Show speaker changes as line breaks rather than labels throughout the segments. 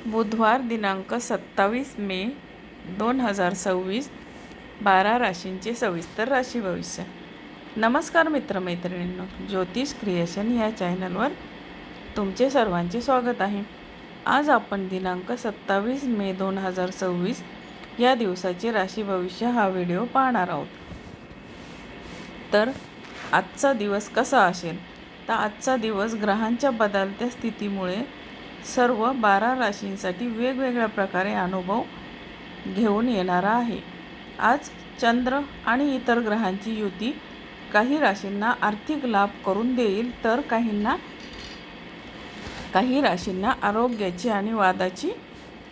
बुधवार दिनांक 27 मे 2026 12 राशींचे सविस्तर राशी भविष्य. नमस्कार मित्रमैत्रिणींनो, ज्योतिष क्रिएशन या चॅनलवर तुमचे सर्वांचे स्वागत आहे. आज आपण दिनांक 27 मे 2026 या दिवसाचे राशी भविष्य हा व्हिडिओ पाहणार आहोत. तर आजचा दिवस कसा असेल? तर आजचा दिवस ग्रहांच्या बदलत्या स्थितीमुळे सर्व 12 राशींसाठी वेगवेगळ्या प्रकारे अनुभव घेऊन येणारा आहे. आज चंद्र आणि इतर ग्रहांची युती काही राशींना आर्थिक लाभ करून देईल, तर काही राशींना आरोग्याची आणि वादाची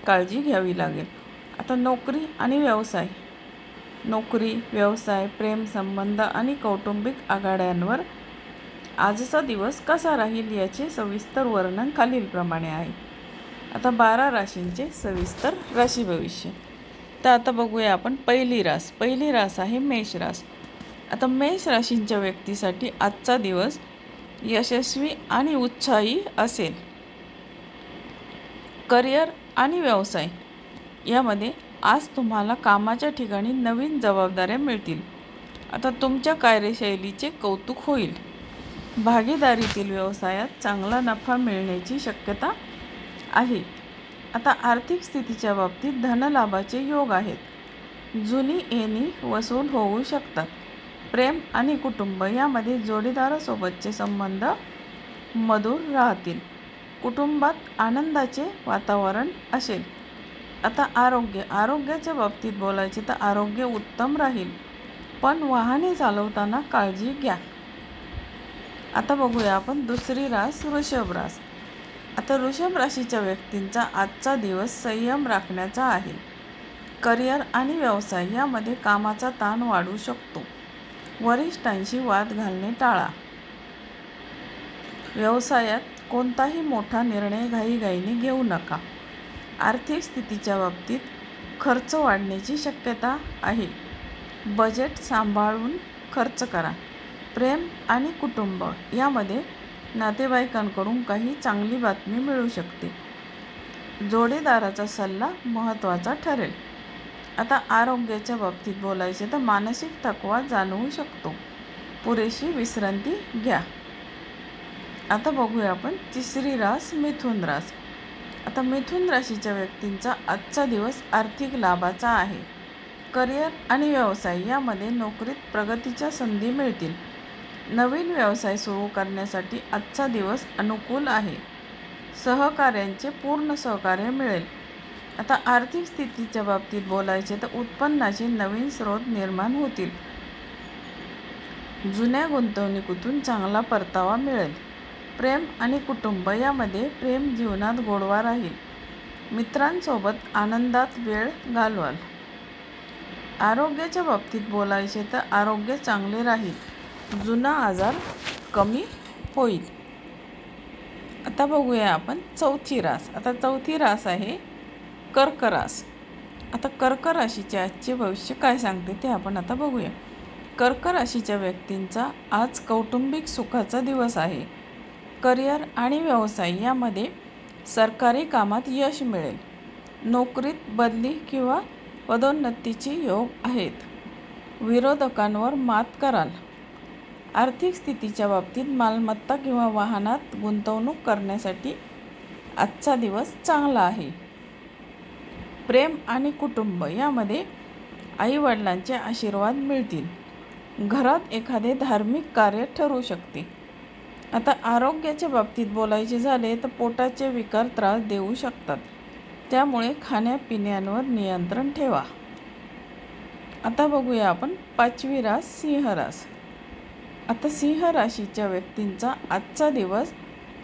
काळजी घ्यावी लागेल. आता नोकरी आणि व्यवसाय, प्रेम संबंध आणि कौटुंबिक आघाड्यांवर आजचा दिवस कसा राहील याचे सविस्तर वर्णन खालीलप्रमाणे आहे. आता 12 राशींचे सविस्तर राशी भविष्य. तर आता बघूया आपण पहिली रास आहे मेष रास. आता मेष राशींच्या व्यक्तीसाठी आजचा दिवस यशस्वी आणि उत्साही असेल. करिअर आणि व्यवसाय यामध्ये आज तुम्हाला कामाच्या ठिकाणी नवीन जबाबदाऱ्या मिळतील. आता तुमच्या कार्यशैलीचे कौतुक होईल. भागीदारीतील व्यवसायात चांगला नफा मिळण्याची शक्यता आहे. आता आर्थिक स्थितीच्या बाबतीत धनलाभाचे योग आहेत. जुनी येणी वसूल होऊ शकतात. प्रेम आणि कुटुंब यामध्ये जोडीदारासोबतचे संबंध मधुर राहतील. कुटुंबात आनंदाचे वातावरण असेल. आता आरोग्याच्या बाबतीत बोलायचे तर आरोग्य उत्तम राहील, पण वाहने चालवताना काळजी घ्या. आता बघूया आपण दुसरी रास वृषभ रास. आता वृषभ राशीच्या व्यक्तींचा आजचा दिवस संयम राखण्याचा आहे. करिअर आणि व्यवसाय यामध्ये कामाचा ताण वाढू शकतो. वरिष्ठांशी वाद घालणे टाळा. व्यवसायात कोणताही मोठा निर्णय घाईघाईने घेऊ नका. आर्थिक स्थितीच्या बाबतीत खर्च वाढण्याची शक्यता आहे. बजेट सांभाळून खर्च करा. प्रेम आणि कुटुंब यामध्ये नातेवाईकांकडून काही चांगली बातमी मिळू शकते. जोडीदाराचा सल्ला महत्त्वाचा ठरेल. आता आरोग्याच्या बाबतीत बोलायचे तर मानसिक थकवा जाणवू शकतो. पुरेशी विश्रांती घ्या. आता बघूया आपण तिसरी रास मिथुन रास. आता मिथुन राशीच्या व्यक्तींचा आजचा दिवस आर्थिक लाभाचा आहे. करिअर आणि व्यवसाय यामध्ये नोकरीत प्रगतीच्या संधी मिळतील. नवीन व्यवसाय सुरू करण्यासाठी आजचा दिवस अनुकूल आहे. सहकाऱ्यांचे पूर्ण सहकार्य मिळेल. आता आर्थिक स्थितीच्या बाबतीत बोलायचे तर उत्पन्नाचे नवीन स्रोत निर्माण होतील. जुन्या गुंतवणुकीतून चांगला परतावा मिळेल. प्रेम आणि कुटुंब यामध्ये प्रेम जीवनात गोडवा राहील. मित्रांसोबत आनंदात वेळ घालवाल. आरोग्याच्या बाबतीत बोलायचे तर आरोग्य चांगले राहील. जुना आजार कमी होईल. आता बघूया आपण चौथी रास. आता चौथी रास आहे कर्क रास. आता कर्क राशीचे आजचे भविष्य काय सांगते ते आपण आता बघूया. कर्क राशीच्या व्यक्तींचा आज कौटुंबिक सुखाचा दिवस आहे. करिअर आणि व्यवसाय यामध्ये सरकारी कामात यश मिळेल. नोकरीत बदली किंवा पदोन्नतीचे योग आहेत. विरोधकांवर मात कराल. आर्थिक स्थितीच्या बाबतीत मालमत्ता किंवा वाहनात गुंतवणूक करण्यासाठी आजचा दिवस चांगला आहे. प्रेम आणि कुटुंब यामध्ये आईवडिलांचे आशीर्वाद मिळतील. घरात एखादे धार्मिक कार्य ठरू शकते. आता आरोग्याच्या बाबतीत बोलायचे झाले तर पोटाचे विकार त्रास देऊ शकतात, त्यामुळे खाण्यापिण्यावर नियंत्रण ठेवा. आता बघूया आपण पाचवी रास सिंह रास. आता सिंह राशीच्या व्यक्तींचा आजचा दिवस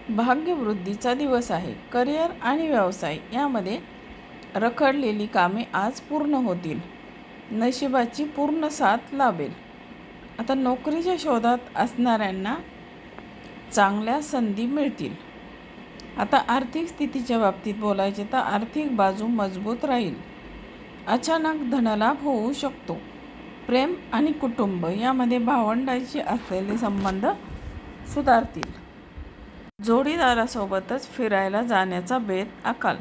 भाग्यवृद्धीचा दिवस आहे. करिअर आणि व्यवसाय यामध्ये रखडलेली कामे आज पूर्ण होतील. नशिबाची पूर्ण साथ लाभेल. आता नोकरीच्या शोधात असणाऱ्यांना चांगल्या संधी मिळतील. आता आर्थिक स्थितीच्या बाबतीत बोलायचे तर आर्थिक बाजू मजबूत राहील. अचानक धनलाभ होऊ शकतो. प्रेम आणि कुटुंब यामध्ये भावंडांशी असलेले संबंध सुधारतील. जोडीदारासोबतच फिरायला जाण्याचा बेत आखाल.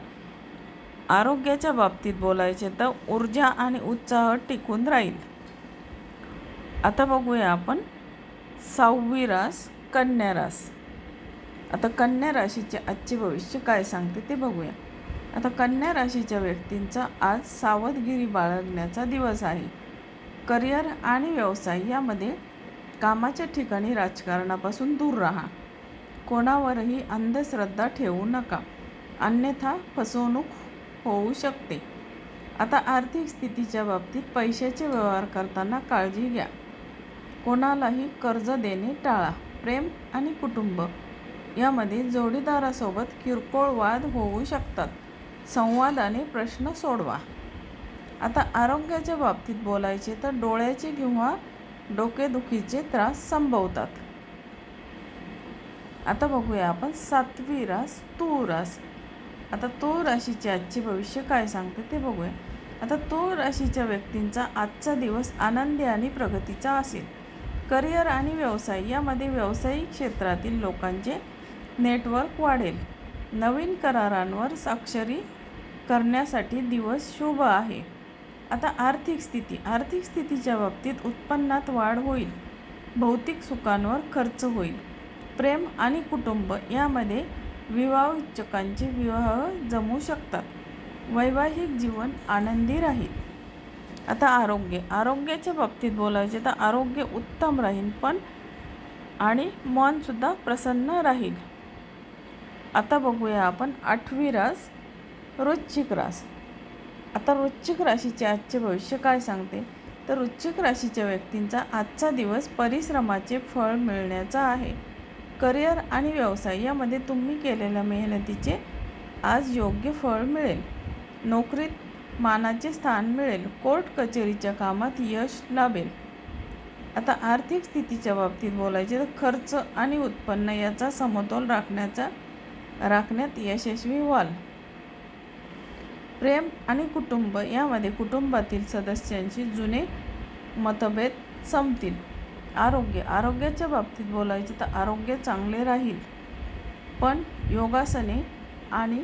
आरोग्याच्या बाबतीत बोलायचे तर ऊर्जा आणि उत्साह टिकून राहील. आता बघूया आपण 6वी रास कन्या रास. आता कन्या राशीचे आजचे भविष्य काय सांगते ते बघूया. आता कन्या राशीच्या व्यक्तींचा आज सावधगिरी बाळगण्याचा दिवस आहे. करिअर आणि व्यवसाय यामध्ये कामाच्या ठिकाणी राजकारणापासून दूर राहा. कोणावरही अंधश्रद्धा ठेवू नका, अन्यथा फसवणूक होऊ शकते. आता आर्थिक स्थितीच्या बाबतीत पैशाचे व्यवहार करताना काळजी घ्या. कोणालाही कर्ज देणे टाळा. प्रेम आणि कुटुंब यामध्ये जोडीदारासोबत किरकोळ वाद होऊ शकतात. संवादाने प्रश्न सोडवा. आता आरोग्याच्या बाबतीत बोलायचे तर डोळ्याचे किंवा डोकेदुखीचे त्रास संभवतात. आता बघूया आपण 7वी रास तूळ रास. आता तूळ राशीचे आजचे भविष्य काय सांगते ते बघूया. आता तूळ राशीच्या व्यक्तींचा आजचा दिवस आनंदी आणि प्रगतीचा असेल. करिअर आणि व्यवसाय यामध्ये व्यावसायिक क्षेत्रातील लोकांचे नेटवर्क वाढेल. नवीन करारांवर स्वाक्षरी करण्यासाठी दिवस शुभ आहे. आता आर्थिक स्थितीच्या बाबतीत उत्पन्नात वाढ होईल. भौतिक सुखांवर खर्च होईल. प्रेम आणि कुटुंब यामध्ये विवाह इच्छुकांचे विवाह जमू शकतात. वैवाहिक जीवन आनंदी राहील. आता आरोग्याच्या बाबतीत बोलायचे तर आरोग्य उत्तम राहील आणि मनसुद्धा प्रसन्न राहील. आता बघूया आपण 8वी रास वृश्चिक रास. आता वृश्चिक राशीचे आजचे भविष्य काय सांगते तर वृश्चिक राशीच्या व्यक्तींचा आजचा दिवस परिश्रमाचे फळ मिळण्याचा आहे. करिअर आणि व्यवसाय यामध्ये तुम्ही केलेल्या मेहनतीचे आज योग्य फळ मिळेल. नोकरीत मानाचे स्थान मिळेल. कोर्ट कचेरीच्या कामात यश लाभेल. आता आर्थिक स्थितीच्या बाबतीत बोलायचे तर खर्च आणि उत्पन्न याचा समतोल राखण्यात यशस्वी व्हाल. प्रेम आणि कुटुंब यामध्ये कुटुंबातील सदस्यांशी जुने मतभेद संपतील. आरोग्याच्या बाबतीत बोलायचे तर आरोग्य चांगले राहील, पण योगासने आणि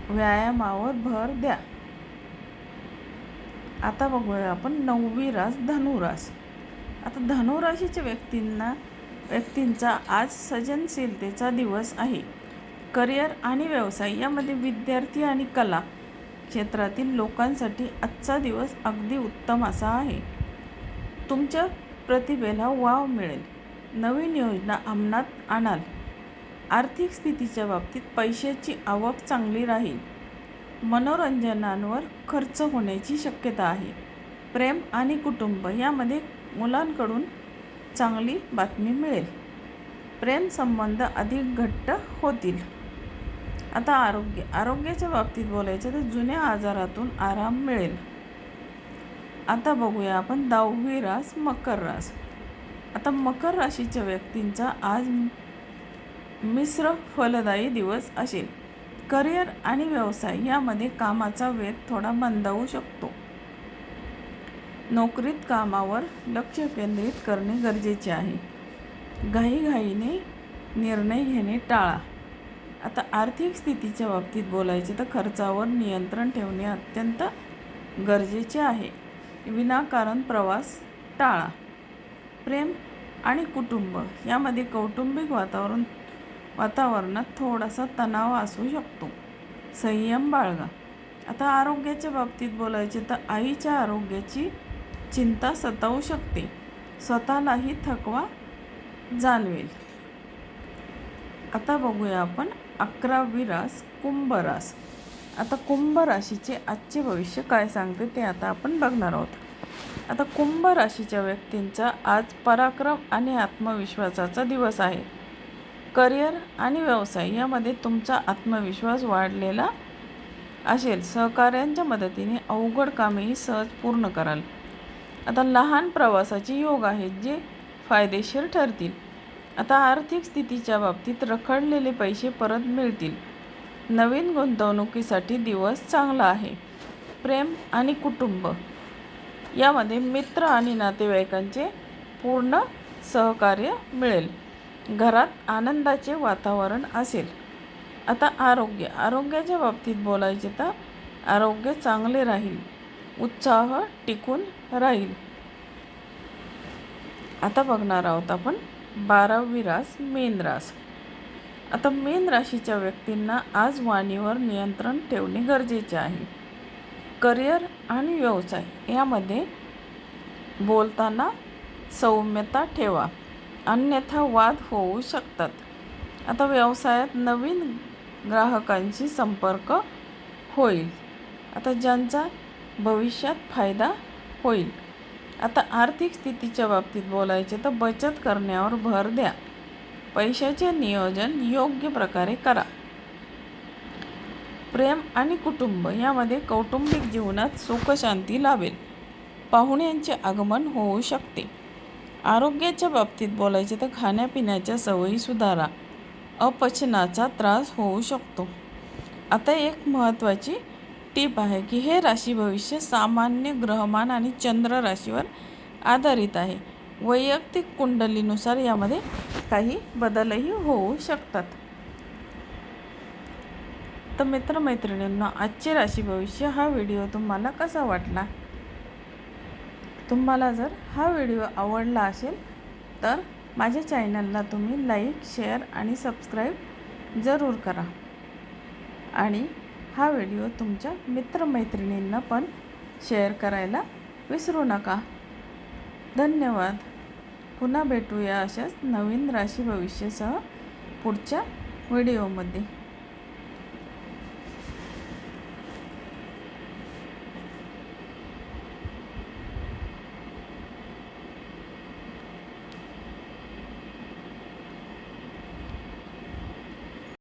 व्यायामावर भर द्या. आता बघूया आपण 9वी रास धनुरास. आता धनुराशीच्या व्यक्तींचा आज सृजनशीलतेचा दिवस आहे. करिअर आणि व्यवसाय यामध्ये विद्यार्थी आणि कला क्षेत्रातील लोकांसाठी आजचा दिवस अगदी उत्तम असा आहे. तुमच्या प्रतिभेला वाव मिळेल. नवीन योजना अंमलात आणाल. आर्थिक स्थितीच्या बाबतीत पैशाची आवक चांगली राहील. मनोरंजनावर खर्च होण्याची शक्यता आहे. प्रेम आणि कुटुंब यामध्ये मुलांकडून चांगली बातमी मिळेल. प्रेम संबंध अधिक घट्ट होतील. आता आरोग्याच्या बाबतीत बोलायचं तर जुन्या आजारातून आराम मिळेल. आता बघूया आपण 10वी रास मकर रास. आता मकर राशीच्या व्यक्तींचा आज मिश्र फलदायी दिवस असेल. करिअर आणि व्यवसाय यामध्ये कामाचा वेग थोडा मंदावू शकतो. नोकरीत कामावर लक्ष केंद्रित करणे गरजेचे आहे. घाईघाईने निर्णय घेणे टाळा. आता आर्थिक स्थितीच्या बाबतीत बोलायचे तर खर्चावर नियंत्रण ठेवणे अत्यंत गरजेचे आहे. विनाकारण प्रवास टाळा. प्रेम आणि कुटुंब यामध्ये कौटुंबिक वातावरणात थोडासा तणाव असू शकतो. संयम बाळगा. आता आरोग्याच्या बाबतीत बोलायचे तर आईच्या आरोग्याची चिंता सतावू शकते. स्वतःलाही थकवा जाणवेल. आता बघूया आपण 11वी रास कुंभ रास. आता कुंभ राशीचे आजचे भविष्य काय सांगते ते आता आपण बघणार आहोत. आता कुंभ राशीच्या व्यक्तींचा आज पराक्रम आणि आत्मविश्वासाचा दिवस आहे. करिअर आणि व्यवसाय यामध्ये तुमचा आत्मविश्वास वाढलेला असेल. सहकाऱ्यांच्या मदतीने अवघड कामेही सहज पूर्ण कराल. आता लहान प्रवासाचे योग आहेत जे फायदेशीर ठरतील. आता आर्थिक स्थितीच्या बाबतीत रखडलेले पैसे परत मिळतील. नवीन गुंतवणुकीसाठी दिवस चांगला आहे. प्रेम आणि कुटुंब यामध्ये मित्र आणि नातेवाईकांचे पूर्ण सहकार्य मिळेल. घरात आनंदाचे वातावरण असेल. आता आरोग्याच्या बाबतीत बोलायचे तर आरोग्य चांगले राहील, उत्साह टिकून राहील. आता बघणार आहोत आपण 12वी रास मीन रास. आता मीन राशीच्या व्यक्तींना आज वाणीवर नियंत्रण ठेवणे गरजेचे आहे. करिअर आणि व्यवसाय यामध्ये बोलताना सौम्यता ठेवा, अन्यथा वाद होऊ शकतात. आता व्यवसायात नवीन ग्राहकांशी संपर्क होईल. आता ज्यांचा भविष्यात फायदा होईल. आता आर्थिक स्थितीच्या बाबतीत बोलायचे तर बचत करण्यावर भर द्या. पैशाचे नियोजन योग्य प्रकारे करा. प्रेम आणि कुटुंब यामध्ये कौटुंबिक जीवनात सुखशांती लाभेल. पाहुण्यांचे आगमन होऊ शकते. आरोग्याच्या बाबतीत बोलायचे तर खाण्यापिण्याच्या सवयी सुधारा. अपचनाचा त्रास होऊ शकतो. आता एक महत्त्वाची टीप आहे की हे राशी भविष्य सामान्य ग्रहमान आणि चंद्र राशीवर आधारित आहे. वैयक्तिक कुंडलीनुसार यामध्ये काही बदलही होऊ शकतात. तर मित्रमैत्रिणींना आजचे राशी भविष्य हा व्हिडिओ तुम्हाला कसा वाटला? तुम्हाला जर हा व्हिडिओ आवडला असेल तर माझ्या चॅनलला तुम्ही लाईक, शेअर आणि सबस्क्राईब जरूर करा. आणि हा व्हिडिओ तुमच्या मित्रमैत्रिणींना पण शेअर करायला विसरू नका. धन्यवाद. पुन्हा भेटूया अशाच नवीन राशी भविष्यासह पुढच्या व्हिडिओमध्ये.